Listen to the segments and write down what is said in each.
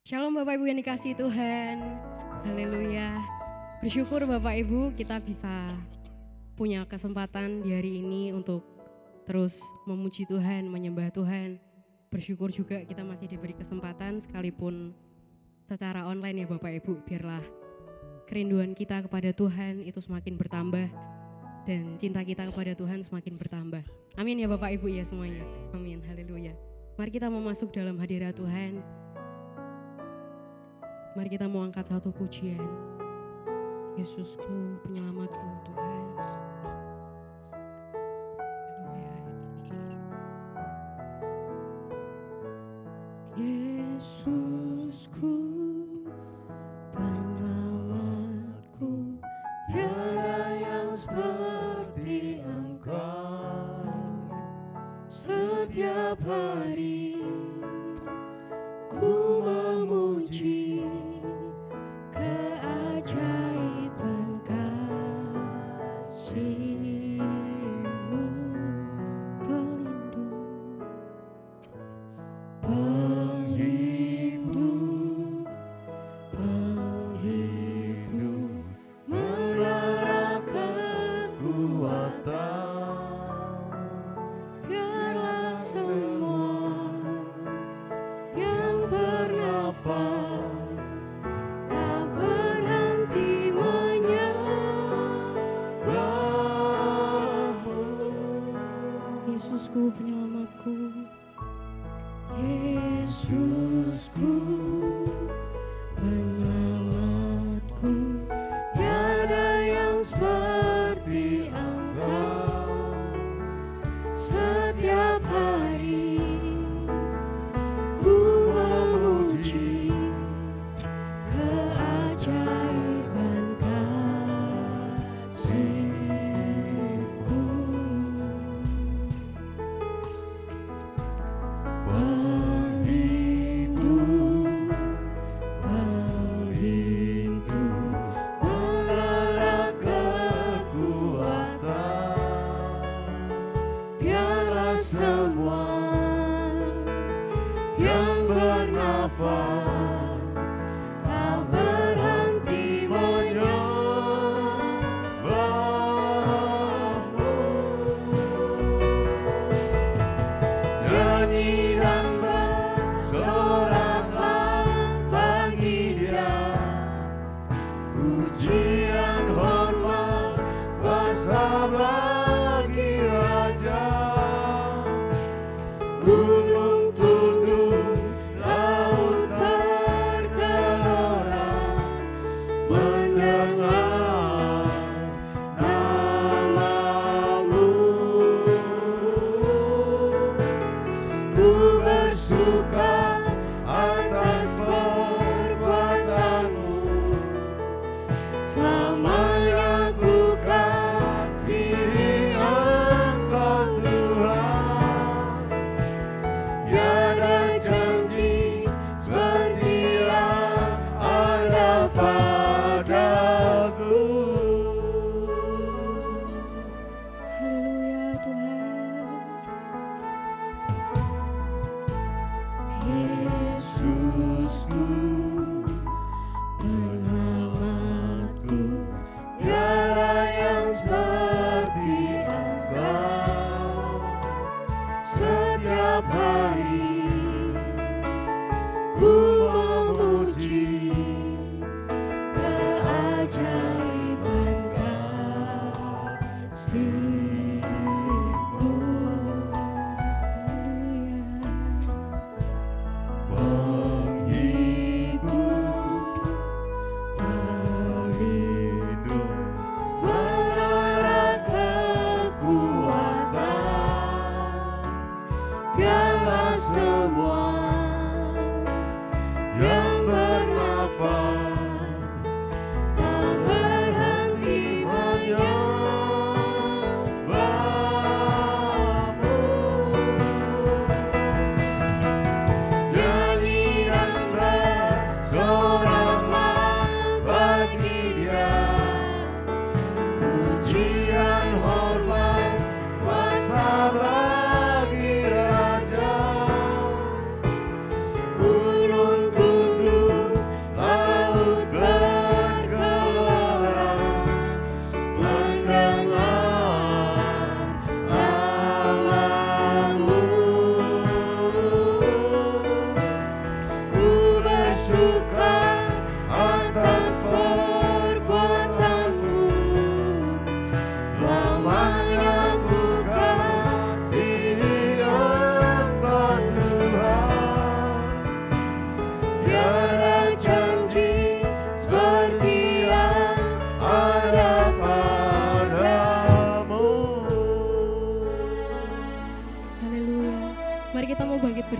Shalom Bapak Ibu yang dikasihi Tuhan. Haleluya. Bersyukur Bapak Ibu kita bisa punya kesempatan di hari ini untuk terus memuji Tuhan, menyembah Tuhan. Bersyukur juga kita masih diberi kesempatan sekalipun secara online ya Bapak Ibu. Biarlah kerinduan kita kepada Tuhan itu semakin bertambah dan cinta kita kepada Tuhan semakin bertambah. Amin ya Bapak Ibu ya semuanya. Amin. Haleluya. Mari kita mau masuk dalam hadirat Tuhan. Mari kita mau angkat satu pujian. Yesusku, penyelamatku Tuhan. Yesusku, penyelamatku, tiada yang seperti Engkau. Setiap hari ku memuji keajaiban kasih-Mu, pelindung, penghidup, menara kekuatan. Biarlah semua yang bernafas tak berhenti menyembah-Mu. Yesusku penyelamatku, Yesusku penyelamatku, tiada yang seperti Engkau. Setiap hari ku memuji keajaiban kasih-Mu, pelindung, penghidup, menara kekuatan. Biarlah semua yang bernafas tak berhenti menyembah-Mu. Nyanyi dan bersoraklah bagi Dia, pujian hormat kuasa bagi Raja. Gunung tunduk, laut bergelora, mendengar nama-Mu. Ku bersuka atas perbuatan-Mu, selamanya ku kasihi Engkau Tuhan. Tiada janji seperti yang ada padaku. Haleluya Tuhan. Yesusku, penyelamatku, tiada yang seperti Engkau. Setiap hari ku memuji keajaiban kasih-Mu. Penghibur, pelindung, menara kekuatan. Biarlah semua yang bernafas tak berhenti menyembah-Mu. Nyanyi dan bersoraklah bagi Dia, pujian hormat kuasa bagi Raja. Gunung tunduk,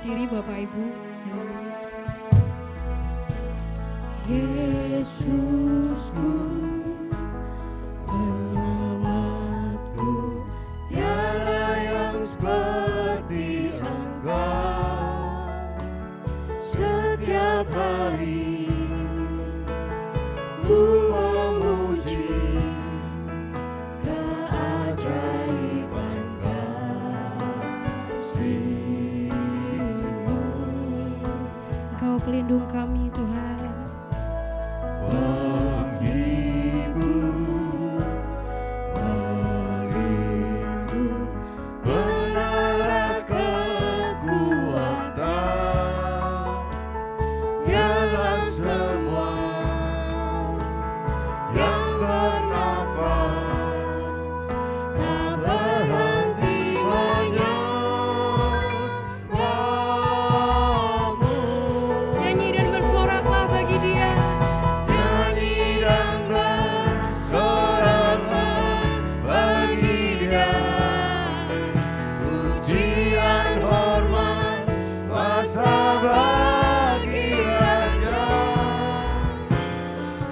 berdiri Bapak Ibu. Haleluya. Yesusku, penyelamatku, tiada yang seperti Engkau. Setiap hari ku memuji keajaiban kasih-Mu. Engkau pelindung kami Tuhan. Penghibur, pelindung, menara kekuatan. Biarlah semua yang bernafas tak berhenti menyembah-Mu. Nyanyi dan bersoraklah bagi Dia. Nyanyi dan bersoraklah bagi Dia. Pujian hormat kuasa bagi Raja.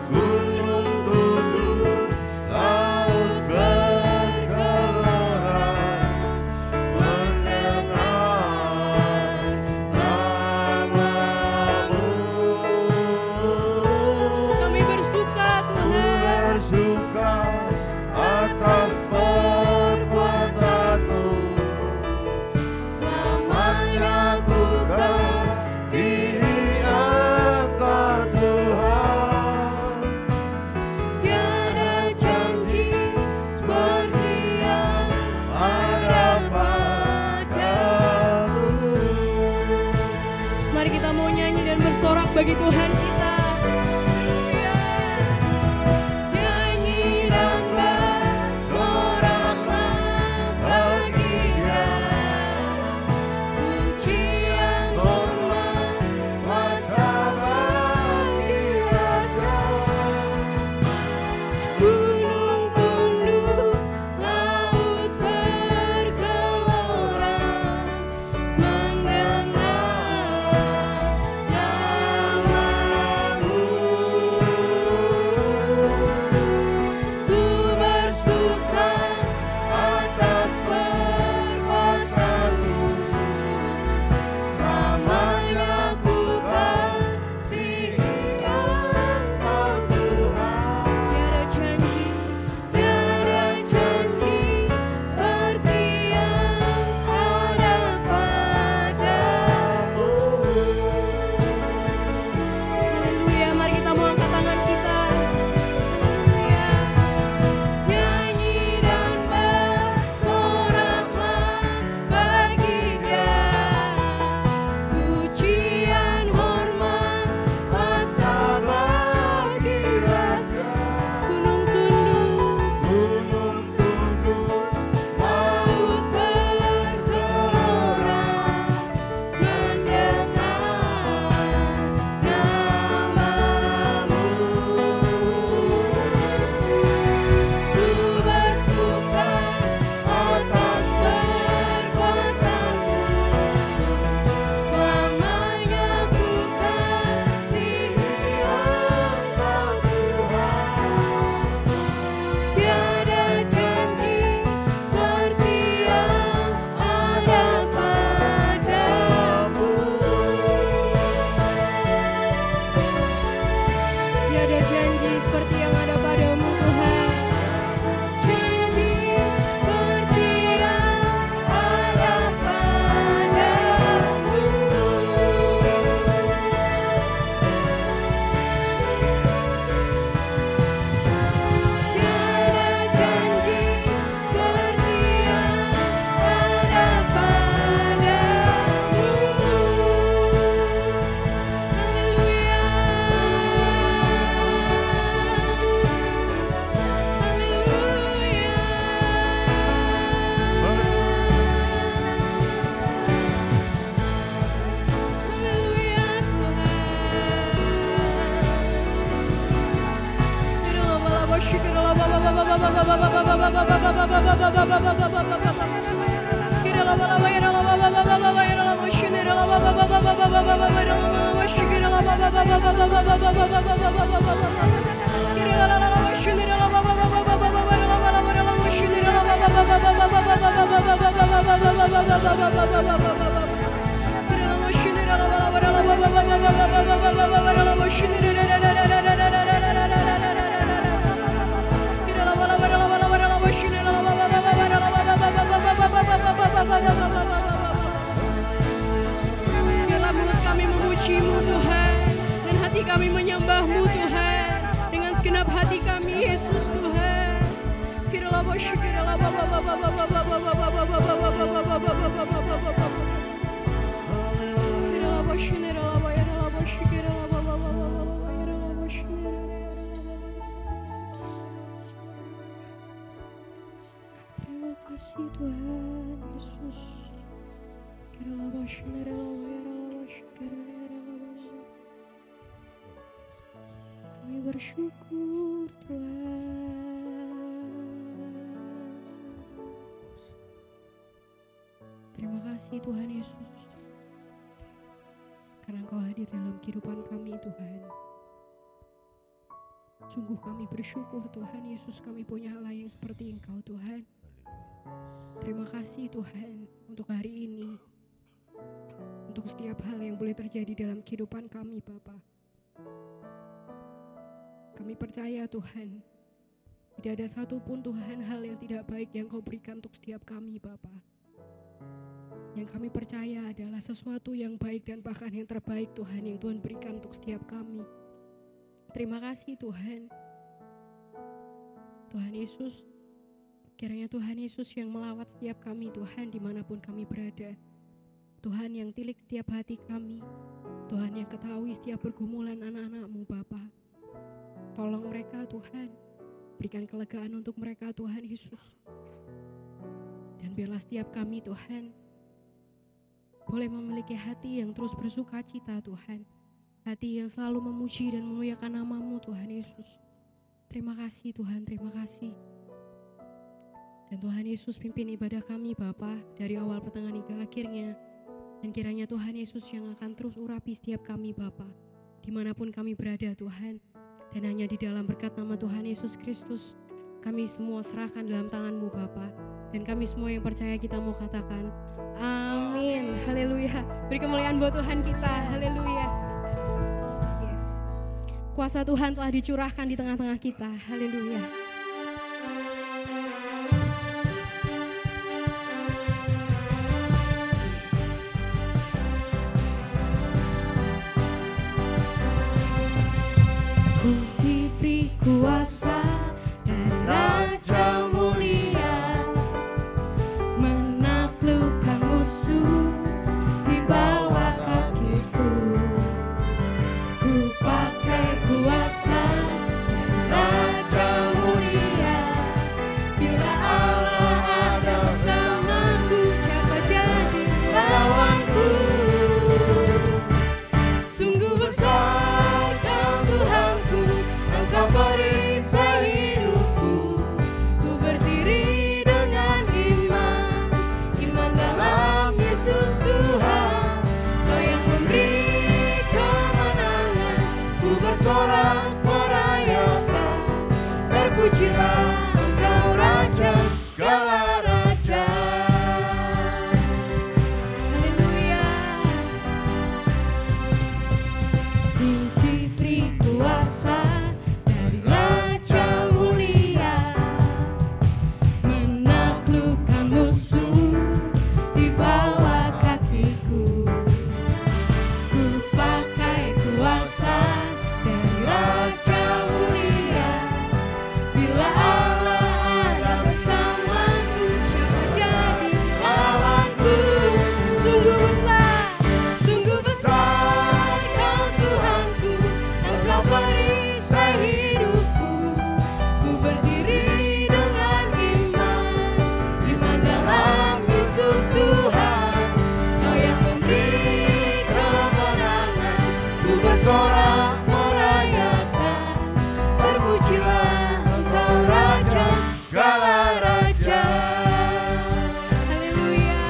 Gunung tunduk, laut bergelora, mendengar nama-Mu. Kami bersuka Tuhan. Bersuka atas perbuatan-Mu. Selamanya ku kasihi Engkau Tuhan. Tiada janji seperti yang ada padamu. Mari kita mau nyanyi dan bersorak bagi Tuhan kita. Haleluya. Nyanyi dan bersoraklah bagi Dia. Pujian hormat kuasa bagi Raja. Gunung tunduk, laut bergelora, mendengar nama-Mu. Ku bersuka atas perbuatan-Mu. Selamanya ku kasihi Engkau Tuhan. Tiada janji, Tiada janji seperti yang ada padamu. haleluya. Mari kita mau angkat tangan kita. Haleluya. Nyanyi dan bersoraklah bagi Dia. Pujian hormat kuasa bagi Raja. Gunung tunduk, Gunung tunduk, laut bergelora, mendengar nama-Mu. Ku bersuka atas perbuatan-Mu. Selamanya ku kasihi Engkau Tuhan. Tiada janji seperti yang ada padamu. tiada janji seperti yang ada padamu Tuhan. Janji seperti yang ada padamu. Tiada janji seperti yang ada padamu. Haleluya. Biarlah mulut kami memuji-Mu Tuhan, dan hati kami menyembah-Mu Tuhan, dengan segenap hati kami Yesus Tuhan. Terima kasih Tuhan Yesus. Kami bersyukur Tuhan. Terima kasih Tuhan Yesus, karena Engkau hadir dalam kehidupan kami Tuhan. Sungguh kami bersyukur Tuhan Yesus, kami punya Allah yang seperti Engkau Tuhan. Terima kasih Tuhan untuk hari ini, untuk setiap hal yang boleh terjadi dalam kehidupan kami Bapa. Kami percaya Tuhan, tidak ada satupun Tuhan hal yang tidak baik yang Kau berikan untuk setiap kami Bapa. Yang kami percaya adalah sesuatu yang baik dan bahkan yang terbaik Tuhan yang Tuhan berikan untuk setiap kami. Terima kasih Tuhan. Tuhan Yesus, kiranya Tuhan Yesus yang melawat setiap kami Tuhan dimanapun kami berada. Tuhan yang tilik setiap hati kami. Tuhan yang ketahui setiap pergumulan anak-anak-Mu Bapa. Tolong mereka Tuhan, berikan kelegaan untuk mereka Tuhan Yesus. Dan biarlah setiap kami Tuhan boleh memiliki hati yang terus bersuka cita Tuhan. Hati yang selalu memuji dan memuliakan nama-Mu Tuhan Yesus. Terima kasih Tuhan, terima kasih. Dan Tuhan Yesus pimpin ibadah kami Bapa dari awal pertengahan hingga akhirnya. Dan kiranya Tuhan Yesus yang akan terus urapi setiap kami Bapa, dimanapun kami berada Tuhan. Dan hanya di dalam berkat nama Tuhan Yesus Kristus, kami semua serahkan dalam tangan-Mu Bapa. Dan kami semua yang percaya kita mau katakan, amin, haleluya. Beri kemuliaan buat Tuhan kita, haleluya. Yes. Kuasa Tuhan telah dicurahkan di tengah-tengah kita, haleluya. Ku diberi kuasa dari Raja mulia, menaklukkan musuh di bawah kakiku. Ku pakai kuasa dari Raja mulia, bila Allah ada bersamaku, siapa jadi lawanku? Sungguh besar Kau Tuhanku, Engkau perisai hidupku. Ku berdiri dengan iman, iman dalam Yesus Tuhan. Kau yang memberi kemenangan, ku bersorak merayakan. Terpujilah Engkau Raja segala raja. Haleluya. Ku diberi kuasa dari Raja mulia, menaklukkan musuh di bawah kakiku. Ku pakai kuasa dari Raja mulia, bila Allah ada bersamaku, siapa jadi lawanku? Sungguh besar Kau Tuhanku, Engkau perisai hidupku. Ku berdiri dengan iman, iman dalam Yesus Tuhan. Kau yang memberi kemenangan, ku bersorak merayakan. Terpujilah Engkau Raja segala raja. Haleluya.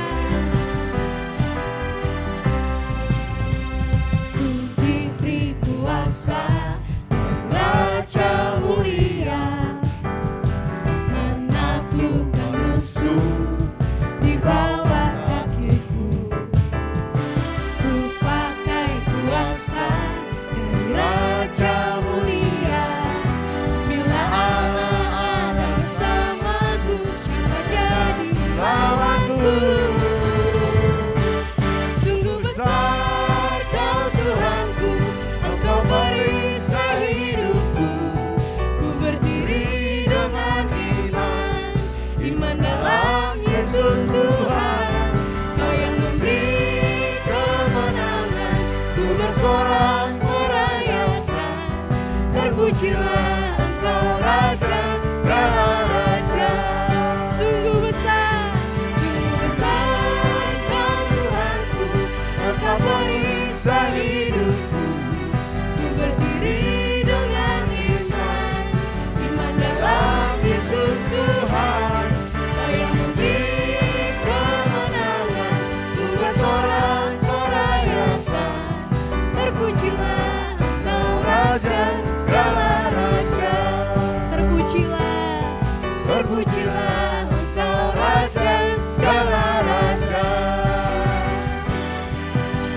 Terpujilah Engkau Raja segala raja.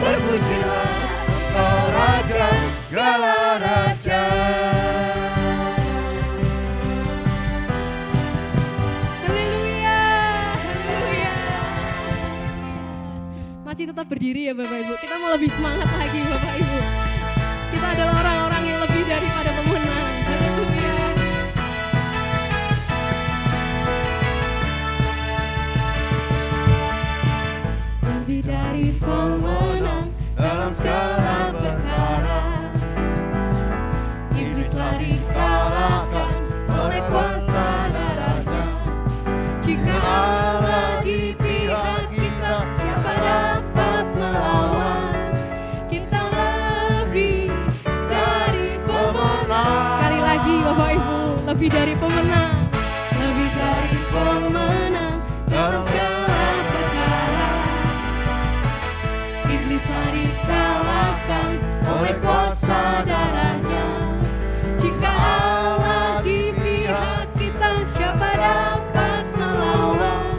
Terpujilah Engkau Raja segala raja. Haleluya, haleluya. Masih tetap berdiri ya Bapak Ibu. Kita mau lebih semangat lagi Bapak Ibu. Kita adalah orang-orang yang lebih daripada pemenang. Haleluya. Lebih dari pemenang Dalam segala perkara, iblis lari kalahkan oleh kuasa darahnya. Jika Allah di pihak kita, siapa dapat melawan? Kita lebih dari pemenang. Sekali lagi Bapak Ibu, lebih dari pemenang. Lebih dari pemenang dalam segala perkara. Iblis lari kalahkan Oleh kuasa darahnya. Jika Allah di pihak kita, siapa dapat melawan?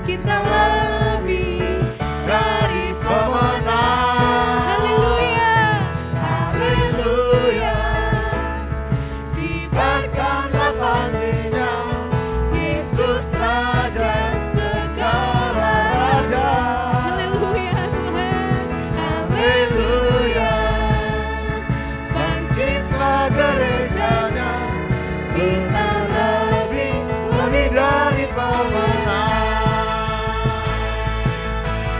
Kita lebih Dari pemenang. haleluya. Haleluya. Kibarkanlah panjinya, Yesus Raja segala raja. Haleluya Tuhan. Haleluya. Bangkitlah gerejanya, kita lebih dari pemenang.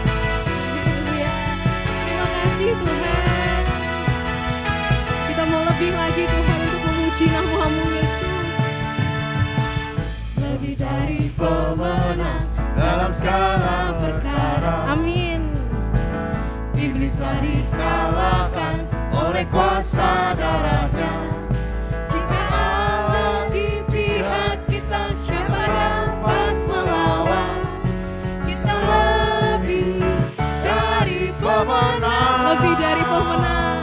Haleluya. Terima kasih Tuhan. Kita mau lebih lagi Tuhan untuk memuji nama-Mu Yesus. Lebih dari Pemenang dalam segala perkara, Amin. iblis lari kalahkan oleh kuasa darahnya. Jika Allah di pihak kita, siapa dapat melawan? Kita lebih dari Pemenang. lebih dari pemenang.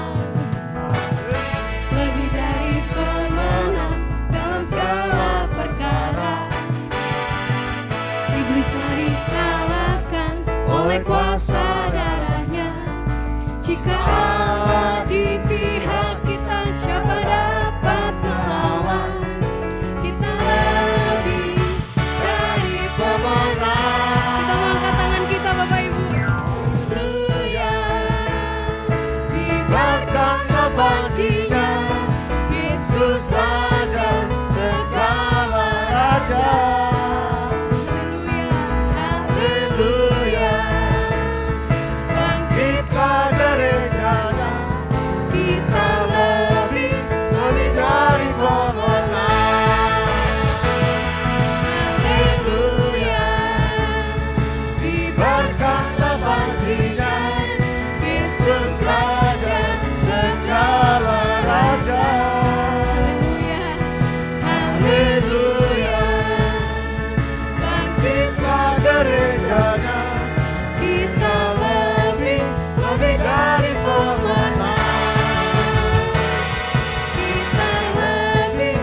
Lebih dari pemenang dalam segala perkara. Iblis lari kalahkan oleh kuasa darahnya. Jika Allah di pihak kita, siapa dapat melawan? Kita lebih dari Pemenang. Kita mau angkat tangan kita Bapak Ibu. Haleluya. Kibarkanlah panjinya, Yesus Raja segala raja. Haleluya. Bangkitlah gerejanya, kita lebih dari pemenang. Haleluya. Kibarkanlah panjinya, Yesus Raja segala raja. Haleluya. Bangkitlah gerejanya, kita lebih dari pemenang. Kita lebih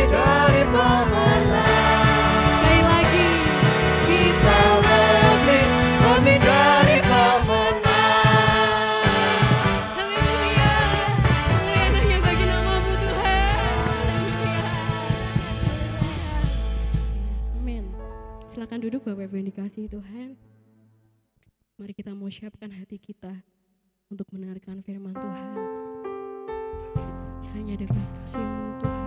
dari pemenang. Sekali lagi. Kita lebih dari pemenang. Haleluya. Kemuliaan hanya bagi nama-Mu Tuhan. Haleluya. Amin. Silakan duduk Bapak Ibu yang dikasihi Tuhan. Mari kita mau siapkan hati kita untuk mendengarkan firman Tuhan. Hanya dekat kasih-Mu Tuhan.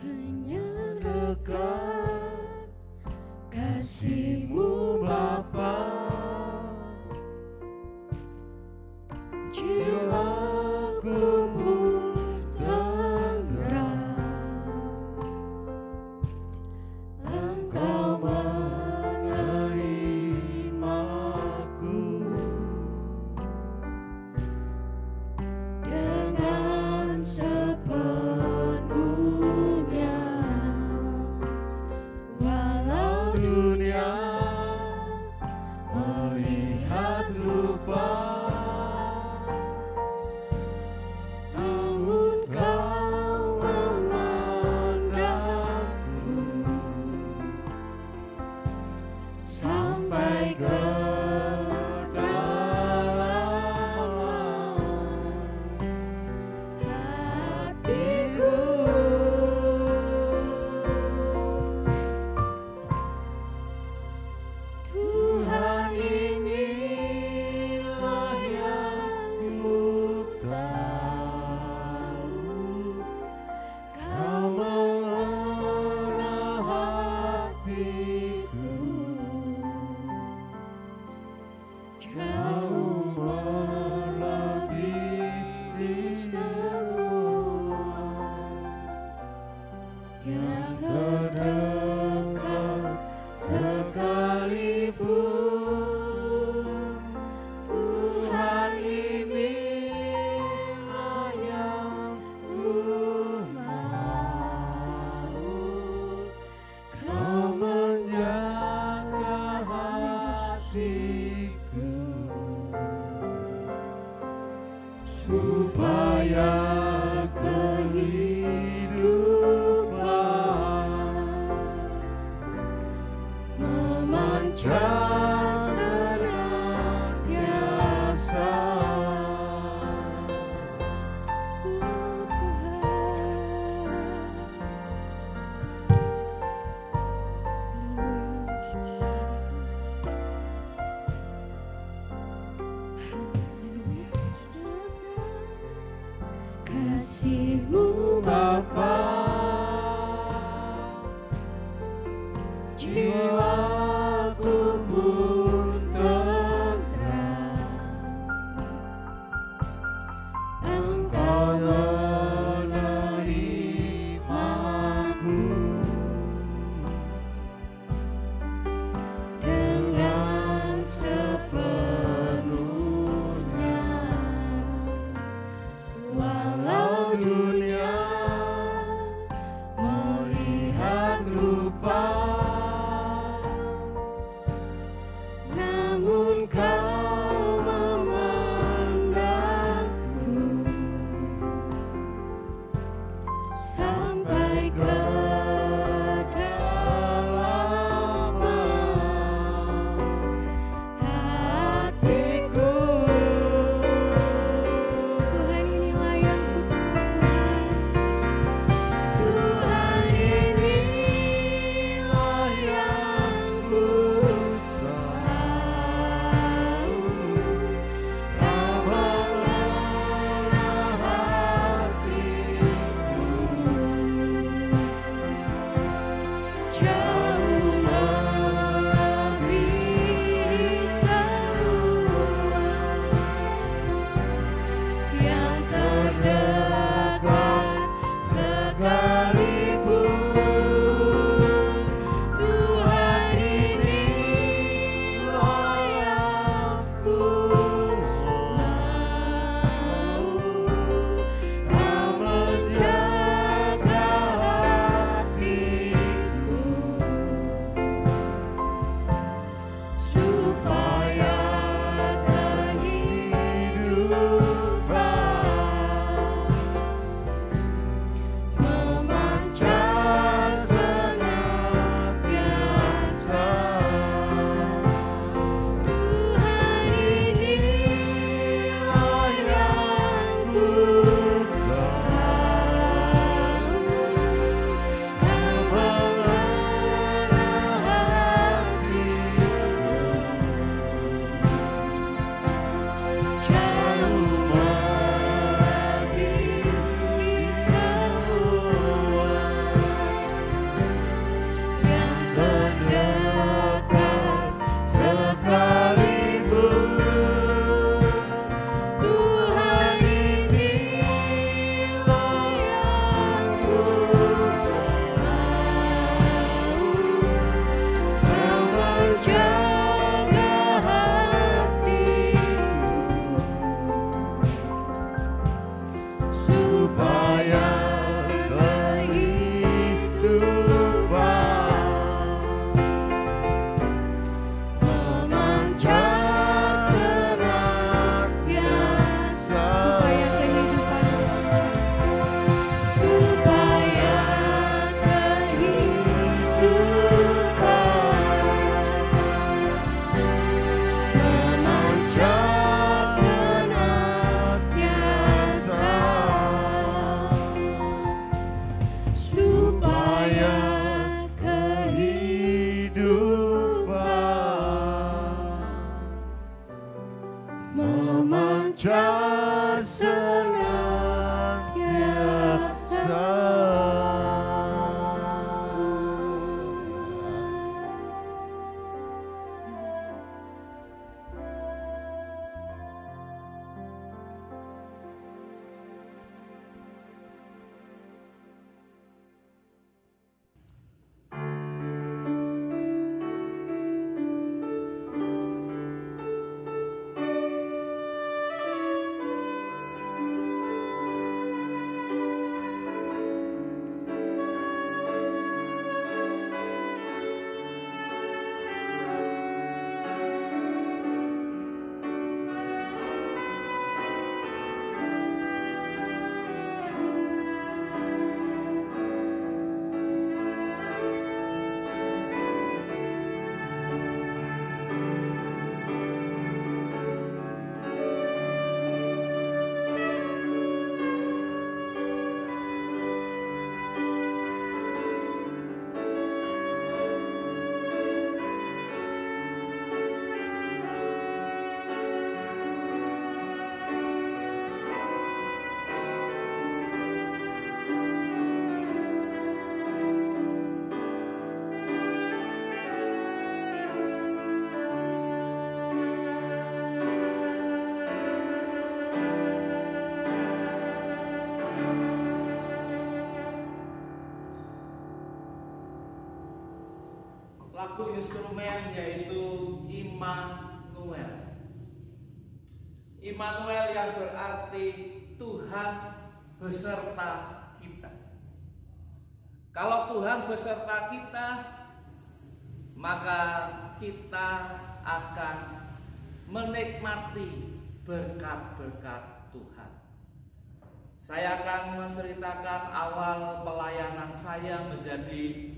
Hanya Dekat kasih-Mu Bapa, jiwaku pun tenteram. Engkau menerimaku dengan sepenuhnya. dunia melihat rupa, namun kau memandangku sampai ke supaya kehidupan memancar senantiasa. Kasih-Mu Bapa, jiwaku pun tentram. Engkau menerimaku dengan sepenuhnya. Walau dunia melihat rupa, memancar senantiasa. Lagu instrumen yaitu Immanuel. Immanuel yang berarti Tuhan beserta kita. Kalau Tuhan beserta kita, maka kita akan menikmati berkat-berkat Tuhan. Saya akan menceritakan awal pelayanan saya menjadi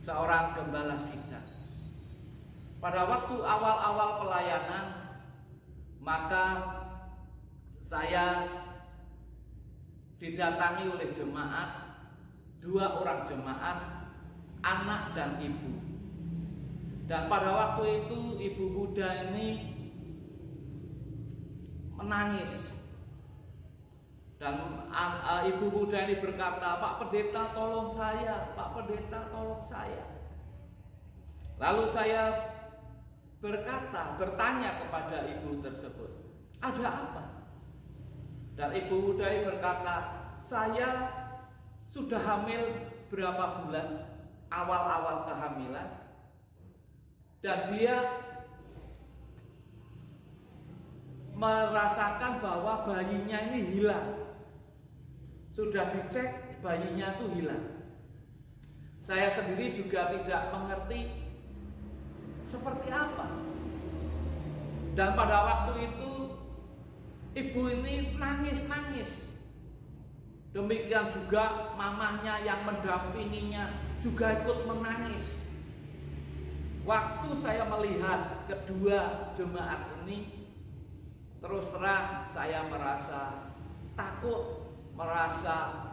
seorang gembala sidang. Pada waktu awal-awal pelayanan, maka saya didatangi oleh jemaat, 2 orang jemaat, anak dan ibu. Dan pada waktu itu ibu muda ini menangis. Dan ibu muda ini berkata, "Pak Pendeta tolong saya, Pak Pendeta tolong saya." Lalu saya bertanya kepada ibu tersebut, "Ada apa?" Dan ibu muda ini berkata, "Saya sudah hamil berapa bulan, awal-awal kehamilan, dan dia merasakan bahwa bayinya ini hilang. Sudah dicek, bayinya itu hilang. Saya sendiri juga tidak mengerti seperti apa. Dan pada waktu itu ibu ini nangis-nangis. Demikian juga mamahnya yang mendampinginya juga ikut menangis. Waktu saya melihat kedua jemaat ini, terus terang saya merasa takut, merasa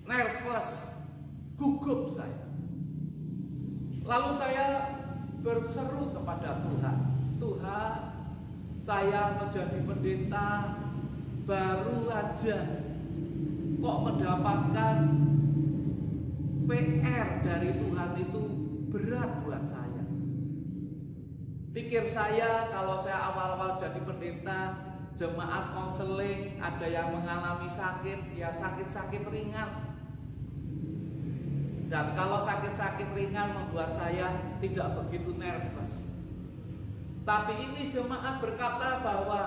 nervous, gugup saya. Lalu saya berseru kepada Tuhan, "Tuhan, saya menjadi pendeta baru aja kok mendapatkan PR dari Tuhan itu berat buat saya." Pikir saya kalau saya awal-awal jadi pendeta, jemaat konseling, ada yang mengalami sakit, ya sakit-sakit ringan. Dan kalau sakit-sakit ringan membuat saya tidak begitu nervous. Tapi ini jemaat berkata bahwa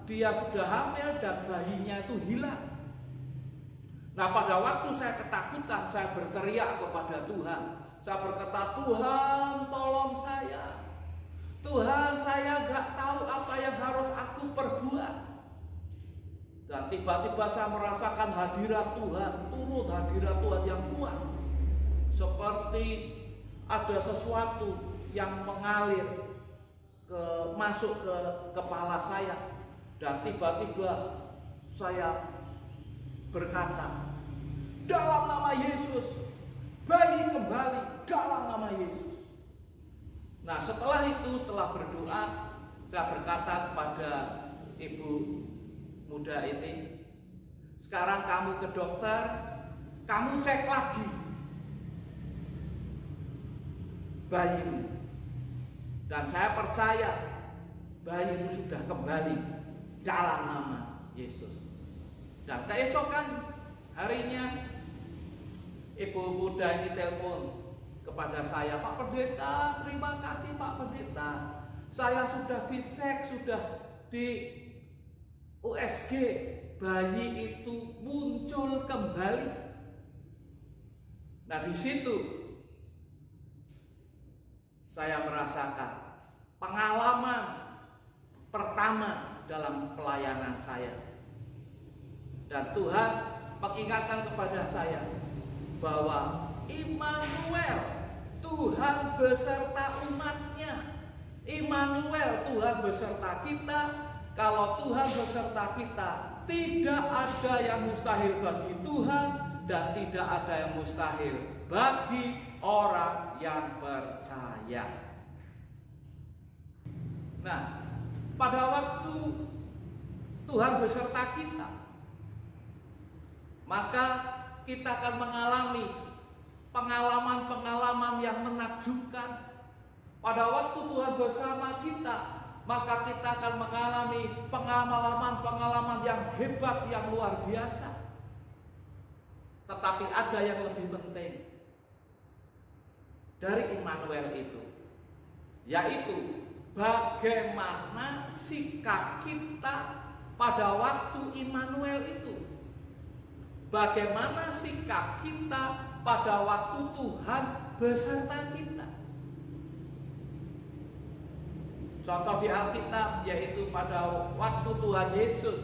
dia sudah hamil dan bayinya itu hilang. Nah, pada waktu saya ketakutan, saya berteriak kepada Tuhan. Saya berkata, "Tuhan, tolong saya. Tuhan, saya gak tahu apa yang harus aku perbuat." Dan tiba-tiba saya merasakan hadirat Tuhan, turun hadirat Tuhan yang kuat. Seperti ada sesuatu yang mengalir masuk ke kepala saya. Dan tiba-tiba saya berkata, "Dalam nama Yesus, bayi kembali dalam nama Yesus. Nah, setelah itu, setelah berdoa, saya berkata kepada ibu muda ini, sekarang kamu ke dokter, kamu cek lagi bayimu. Dan saya percaya bayi itu sudah kembali dalam nama Yesus. Dan keesokan harinya ibu muda ini telepon kepada saya, Pak Pendeta, terima kasih Pak Pendeta, saya sudah dicek, sudah di USG, bayi itu muncul kembali. Nah, di situ saya merasakan pengalaman pertama dalam pelayanan saya. Dan Tuhan mengingatkan kepada saya bahwa Immanuel, Tuhan beserta umatnya. Immanuel, Tuhan beserta kita. Kalau Tuhan beserta kita, tidak ada yang mustahil bagi Tuhan dan tidak ada yang mustahil bagi orang yang percaya. Nah, pada waktu Tuhan beserta kita, maka kita akan mengalami pengalaman-pengalaman yang menakjubkan. Pada waktu Tuhan bersama kita, maka kita akan mengalami pengalaman-pengalaman yang hebat, yang luar biasa. Tetapi ada yang lebih penting dari Immanuel itu, yaitu bagaimana sikap kita pada waktu Immanuel itu. Bagaimana sikap kita pada waktu Tuhan beserta kita. Contoh di Alkitab yaitu pada waktu Tuhan Yesus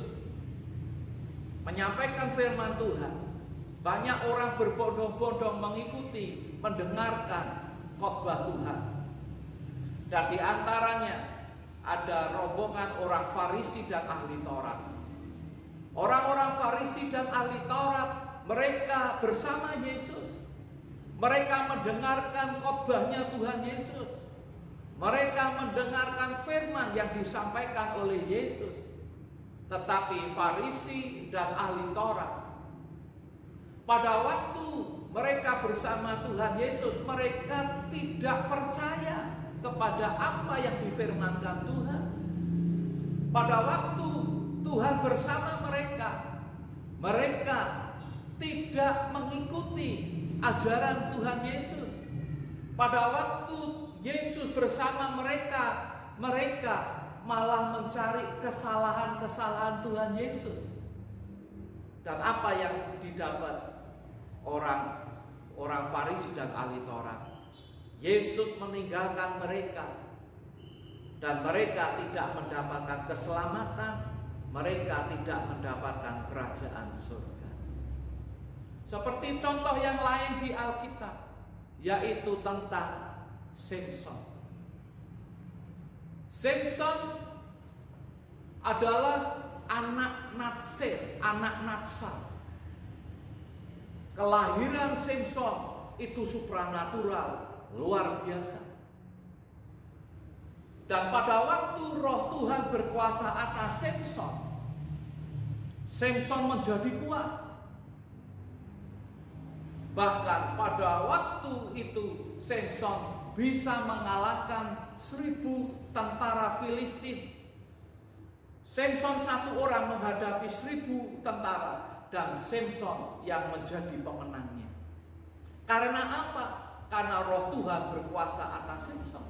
menyampaikan firman Tuhan, banyak orang berbondong-bondong mengikuti, mendengarkan khotbah Tuhan. Dan di antaranya ada rombongan orang Farisi dan ahli Taurat. Orang-orang Farisi dan ahli Taurat, mereka bersama Yesus. Mereka mendengarkan khotbahnya Tuhan Yesus. Mereka mendengarkan firman yang disampaikan oleh Yesus. Tetapi Farisi dan ahli Taurat, pada waktu mereka bersama Tuhan Yesus, mereka tidak percaya kepada apa yang difirmankan Tuhan. Pada waktu Tuhan bersama mereka, mereka tidak mengikuti ajaran Tuhan Yesus. Pada waktu Yesus bersama mereka, mereka malah mencari kesalahan-kesalahan Tuhan Yesus. Dan apa yang didapat orang Farisi dan ahli Taurat? Yesus meninggalkan mereka dan mereka tidak mendapatkan keselamatan, mereka tidak mendapatkan kerajaan surga. Seperti contoh yang lain di Alkitab, yaitu tentang Samson. Samson adalah anak Natsir, anak Natsal. Kelahiran Samson itu supranatural, luar biasa. Dan pada waktu Roh Tuhan berkuasa atas Samson, Samson menjadi kuat. Bahkan pada waktu itu Samson bisa mengalahkan 1000 tentara Filistin. Samson satu orang menghadapi 1000 tentara, dan Samson yang menjadi pemenangnya. Karena apa? Karena Roh Tuhan berkuasa atas Samson.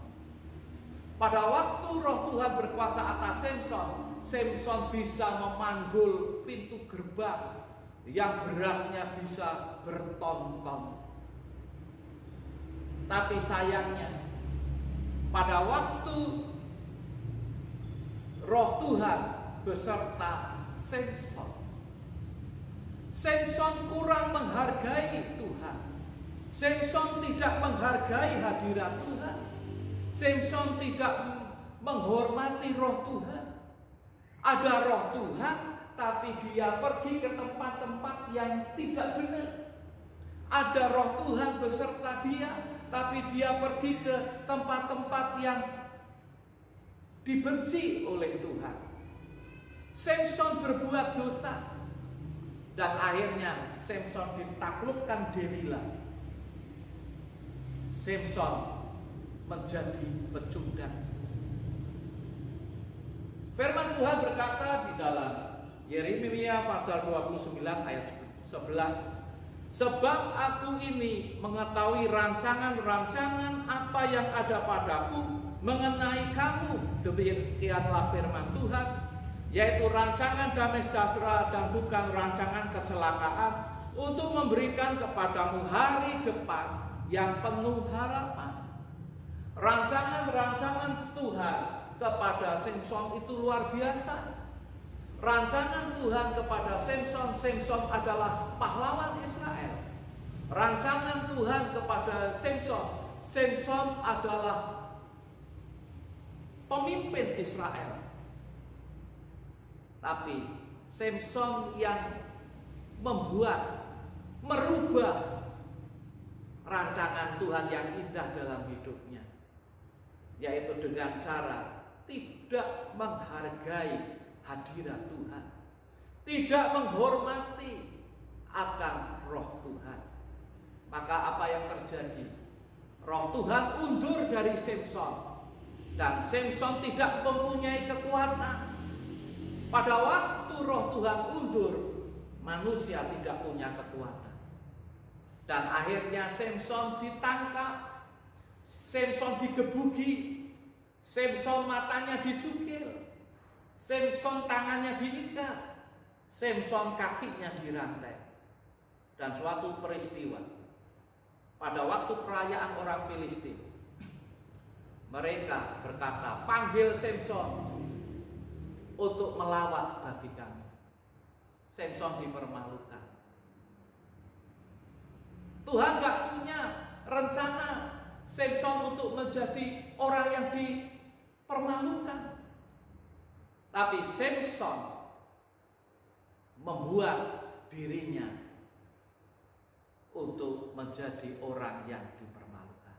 Pada waktu Roh Tuhan berkuasa atas Samson, Samson bisa memanggul pintu gerbang yang beratnya bisa berton-ton. Tapi sayangnya, pada waktu Roh Tuhan beserta Samson, Samson kurang menghargai Tuhan. Samson tidak menghargai hadirat Tuhan. Samson tidak menghormati Roh Tuhan. Ada Roh Tuhan, tapi dia pergi ke tempat-tempat yang tidak benar. ada roh Tuhan beserta dia, tapi dia pergi ke tempat-tempat yang dibenci oleh Tuhan. Samson berbuat dosa dan akhirnya Samson ditaklukkan Delila. Samson menjadi pecundang. Firman Tuhan berkata di dalam Yeremia pasal 29 ayat 11, sebab aku ini mengetahui rancangan-rancangan apa yang ada padaku mengenai kamu, demikianlah firman Tuhan, yaitu rancangan damai sejahtera dan bukan rancangan kecelakaan, untuk memberikan kepadamu hari depan yang penuh harapan. Rancangan-rancangan Tuhan kepada Samson itu luar biasa. Rancangan Tuhan kepada Samson, Samson adalah pahlawan Israel. Rancangan Tuhan kepada Samson, Samson adalah pemimpin Israel. Tapi Samson yang merubah rancangan Tuhan yang indah dalam hidupnya, yaitu dengan cara tidak menghargai hadirat Tuhan, tidak menghormati akan roh Tuhan. Maka apa yang terjadi? Roh Tuhan undur dari Samson, dan Samson tidak mempunyai kekuatan. Pada waktu roh Tuhan undur, manusia tidak punya kekuatan. Dan akhirnya Samson ditangkap, Samson digebuki, Samson matanya dicukil, Samson tangannya diikat, Samson kakinya dirantai. Dan suatu peristiwa, pada waktu perayaan orang Filistin, mereka berkata, panggil Samson untuk melawat bagi kami. Samson dipermalukan. Tuhan gak punya rencana Samson untuk menjadi orang yang dipermalukan. Tapi Samson membuat dirinya untuk menjadi orang yang dipermalukan.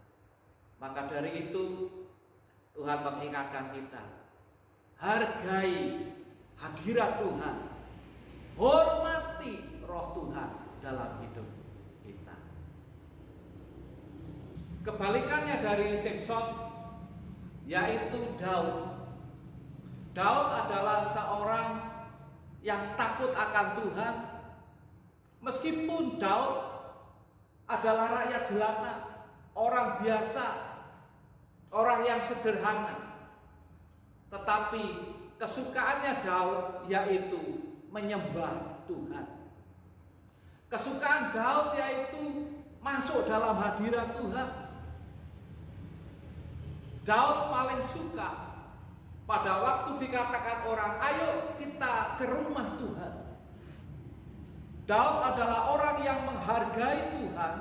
Maka dari itu Tuhan mengingatkan kita, hargai hadirat Tuhan, hormati roh Tuhan dalam hidup kita. Kebalikannya dari Samson, yaitu Daud. Daud adalah seorang yang takut akan Tuhan. Meskipun Daud adalah rakyat jelata, orang biasa, orang yang sederhana, tetapi kesukaannya Daud yaitu menyembah Tuhan. Kesukaan Daud yaitu masuk dalam hadirat Tuhan. Daud paling suka pada waktu dikatakan orang, ayo kita ke rumah Tuhan. Daud adalah orang yang menghargai Tuhan.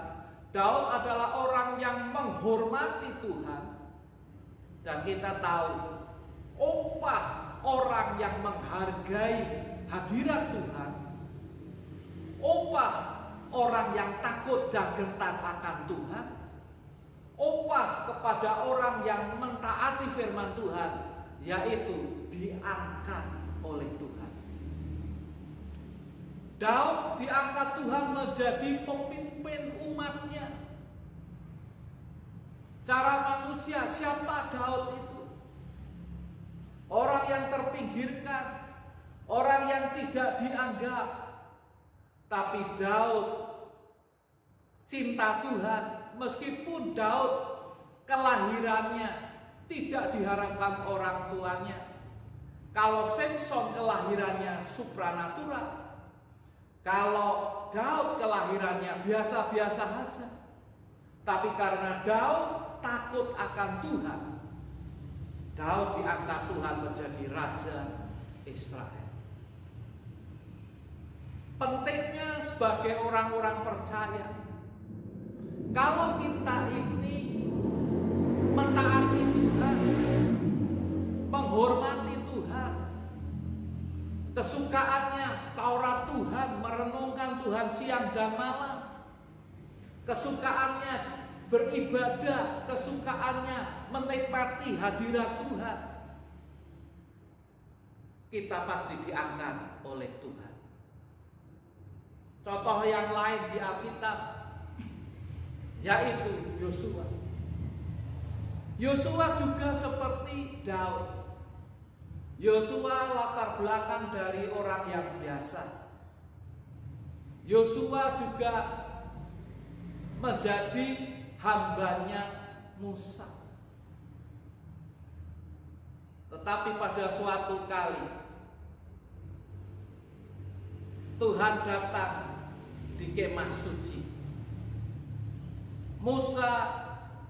Daud adalah orang yang menghormati Tuhan. Dan kita tahu, upah orang yang menghargai hadirat Tuhan, upah orang yang takut dan gentar akan Tuhan, upah kepada orang yang mentaati firman Tuhan, yaitu diangkat oleh Tuhan. Daud diangkat Tuhan menjadi pemimpin umatnya. Cara manusia, siapa Daud itu? Orang yang terpinggirkan, orang yang tidak dianggap. Tapi Daud cinta Tuhan, meskipun Daud kelahirannya tidak diharapkan orang tuanya. Kalau Samson kelahirannya supranatural, kalau Daud kelahirannya biasa-biasa saja. Tapi karena Daud takut akan Tuhan, Daud diangkat Tuhan menjadi raja Israel. Pentingnya sebagai orang-orang percaya, kalau kita ini mentaati Tuhan, menghormati Tuhan, kesukaannya Taurat Tuhan, merenungkan Tuhan siang dan malam, kesukaannya beribadah, kesukaannya menikmati hadirat Tuhan, kita pasti diangkat oleh Tuhan. Contoh yang lain di Alkitab yaitu Yosua. Yosua juga seperti Daud. Yosua latar belakang dari orang yang biasa. Yosua juga menjadi hambanya Musa. Tetapi pada suatu kali Tuhan datang di kemah suci. Musa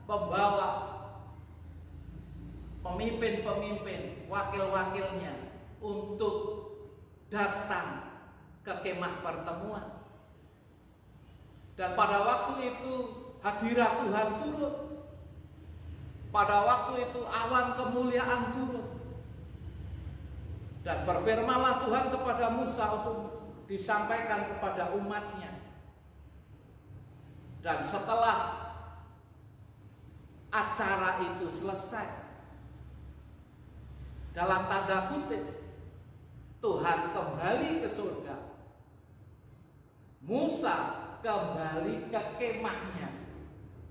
membawa pemimpin-pemimpin, wakil-wakilnya untuk datang ke kemah pertemuan. Dan pada waktu itu hadirat Tuhan turun. Pada waktu itu awan kemuliaan turun. Dan berfirmanlah Tuhan kepada Musa untuk disampaikan kepada umatnya. Dan setelah acara itu selesai, dalam tanda kutip, Tuhan kembali ke surga. Musa kembali ke kemahnya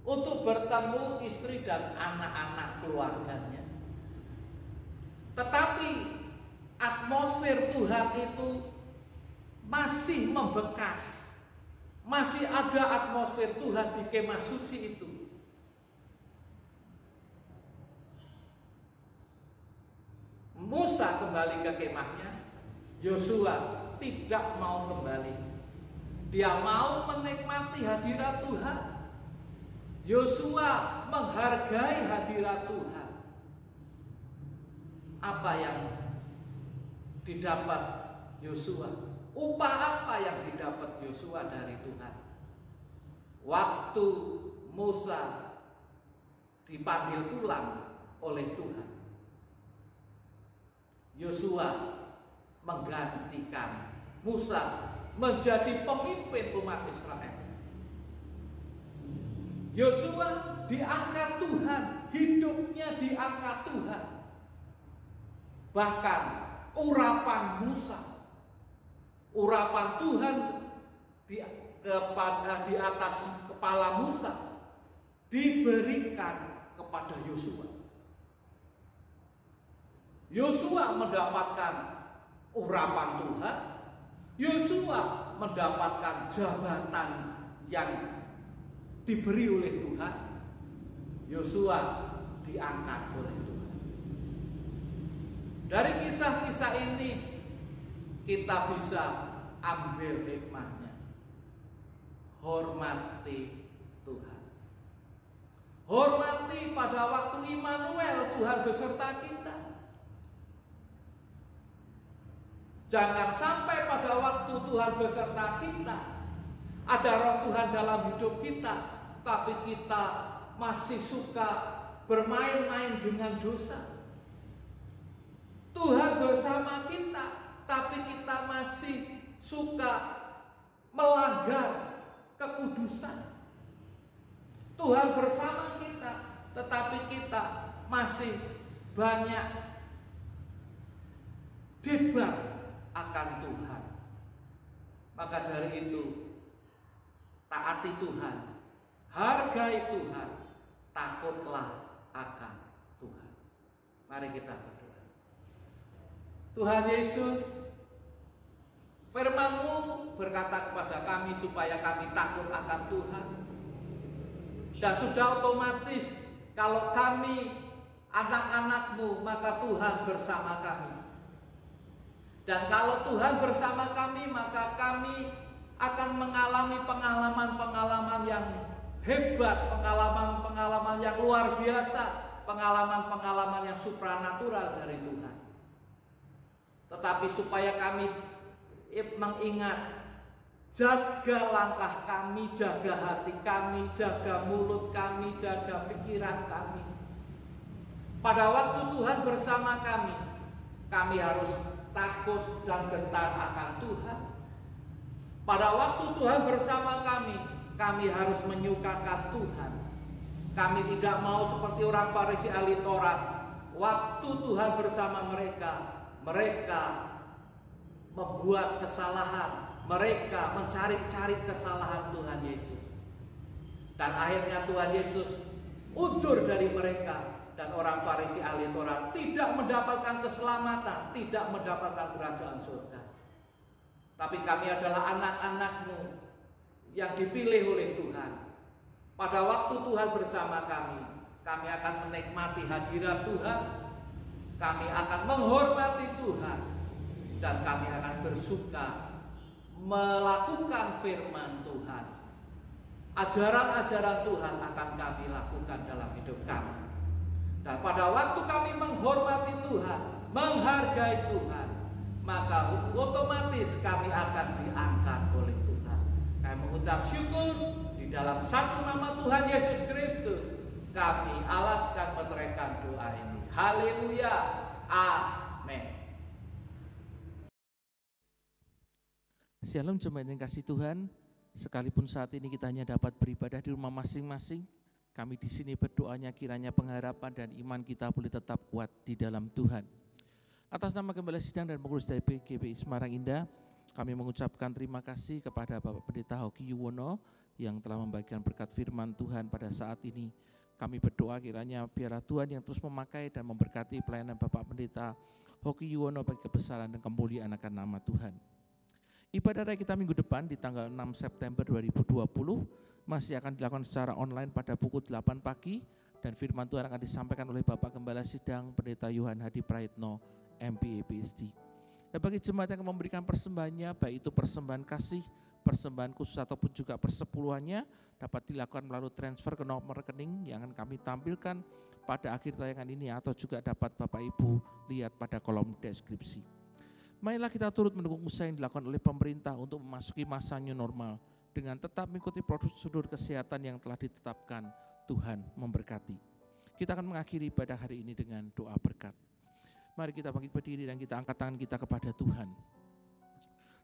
untuk bertemu istri dan anak-anak keluarganya. Tetapi atmosfer Tuhan itu masih membekas. Masih ada atmosfer Tuhan di kemah suci itu. Musa kembali ke kemahnya, Yosua tidak mau kembali. Dia mau menikmati hadirat Tuhan. Yosua menghargai hadirat Tuhan. Apa yang didapat Yosua? Upah apa yang didapat Yosua dari Tuhan? Waktu Musa dipanggil pulang oleh Tuhan, Yosua menggantikan Musa menjadi pemimpin umat Israel. Yosua diangkat Tuhan, hidupnya diangkat Tuhan. Bahkan urapan Musa, urapan Tuhan di atas kepala Musa diberikan kepada Yosua. Yosua mendapatkan urapan Tuhan. Yosua mendapatkan jabatan yang diberi oleh Tuhan. Yosua diangkat oleh Tuhan. Dari kisah-kisah ini kita bisa ambil hikmahnya. Hormati Tuhan. Hormati pada waktu Immanuel, Tuhan beserta kita. Jangan sampai pada waktu Tuhan beserta kita, ada roh Tuhan dalam hidup kita, tapi kita masih suka bermain-main dengan dosa. Tuhan bersama kita, tapi kita masih suka melanggar kekudusan. Tuhan bersama kita, tetapi kita masih banyak debat akan Tuhan. Maka dari itu, taati Tuhan, hargai Tuhan, takutlah akan Tuhan. Mari kita berdoa. Tuhan Yesus, firman-Mu berkata kepada kami supaya kami takut akan Tuhan. Dan sudah otomatis kalau kami anak-anak-Mu, maka Tuhan bersama kami. Dan kalau Tuhan bersama kami, maka kami akan mengalami pengalaman-pengalaman yang hebat, pengalaman-pengalaman yang luar biasa, pengalaman-pengalaman yang supranatural dari Tuhan. Tetapi supaya kami mengingat, jaga langkah kami, jaga hati kami, jaga mulut kami, jaga pikiran kami. Pada waktu Tuhan bersama kami harus takut dan gentar akan Tuhan. Pada waktu Tuhan bersama kami kami harus menyukakan Tuhan. Kami tidak mau seperti orang Farisi ahli Taurat. Waktu Tuhan bersama mereka, mereka membuat kesalahan. Mereka mencari-cari kesalahan Tuhan Yesus. Dan akhirnya Tuhan Yesus undur dari mereka. Dan orang Farisi ahli Taurat tidak mendapatkan keselamatan, tidak mendapatkan kerajaan surga. Tapi kami adalah anak-anak-Mu yang dipilih oleh Tuhan. Pada waktu Tuhan bersama kami akan menikmati hadirat Tuhan, kami akan menghormati Tuhan, dan kami akan bersuka melakukan firman Tuhan. Ajaran-ajaran Tuhan akan kami lakukan dalam hidup kami. Dan pada waktu kami menghormati Tuhan, menghargai Tuhan, maka otomatis kami akan diangkat oleh Tuhan. Kami mengucap syukur di dalam satu nama Tuhan Yesus Kristus. Kami alaskan meteraikan doa ini. Haleluya. Amin. Shalom jemaat yang kasih Tuhan. Sekalipun saat ini kita hanya dapat beribadah di rumah masing-masing, kami di sini berdoanya kiranya pengharapan dan iman kita boleh tetap kuat di dalam Tuhan. Atas nama Gembala Sidang dan Pengurus dari GBI Semarang Indah, kami mengucapkan terima kasih kepada Bapak Pendeta Hoki Yuwono yang telah membagikan berkat firman Tuhan pada saat ini. Kami berdoa kiranya biarlah Tuhan yang terus memakai dan memberkati pelayanan Bapak Pendeta Hoki Yuwono bagi kebesaran dan kemuliaan akan nama Tuhan. Ibadah raya kita minggu depan di tanggal 6 September 2020 masih akan dilakukan secara online pada pukul 8 pagi dan firman Tuhan akan disampaikan oleh Bapak Gembala Sidang Pendeta Yohan Hadi Praitno, MPA PhD. Dan bagi jemaat yang memberikan persembahannya, baik itu persembahan kasih, persembahan khusus ataupun juga persepuluhannya, dapat dilakukan melalui transfer ke nomor rekening yang akan kami tampilkan pada akhir tayangan ini atau juga dapat Bapak Ibu lihat pada kolom deskripsi. Marilah kita turut mendukung usaha yang dilakukan oleh pemerintah untuk memasuki masa new normal dengan tetap mengikuti prosedur kesehatan yang telah ditetapkan. Tuhan memberkati. Kita akan mengakhiri ibadah hari ini dengan doa berkat. Mari kita bangkit berdiri dan kita angkat tangan kita kepada Tuhan.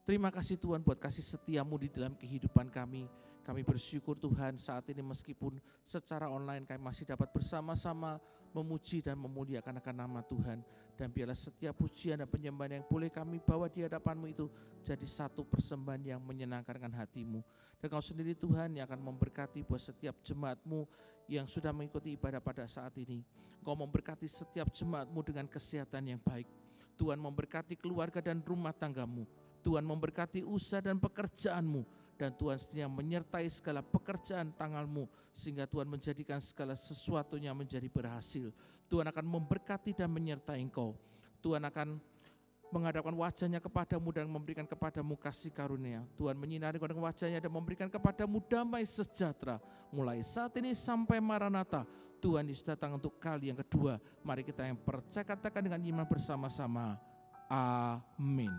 Terima kasih Tuhan buat kasih setia-Mu di dalam kehidupan kami. Kami bersyukur Tuhan saat ini meskipun secara online kami masih dapat bersama-sama memuji dan memuliakan akan nama Tuhan. Dan biarlah setiap pujian dan penyembahan yang boleh kami bawa di hadapan-Mu itu jadi satu persembahan yang menyenangkan hati-Mu. Dan Kau sendiri Tuhan yang akan memberkati buat setiap jemaat-Mu yang sudah mengikuti ibadah pada saat ini. Kau memberkati setiap jemaat-Mu dengan kesehatan yang baik. Tuhan memberkati keluarga dan rumah tangga-Mu. Tuhan memberkati usaha dan pekerjaan-Mu. Dan Tuhan setia menyertai segala pekerjaan tangan-Mu sehingga Tuhan menjadikan segala sesuatunya menjadi berhasil. Tuhan akan memberkati dan menyertai Engkau. Tuhan akan menghadapkan wajahnya kepadamu dan memberikan kepadamu kasih karunia. Tuhan menyinari dengan wajahnya dan memberikan kepadamu damai sejahtera. Mulai saat ini sampai Maranatha, Tuhan Yesus datang untuk kali yang kedua. Mari kita yang percaya katakan dengan iman bersama-sama. Amin.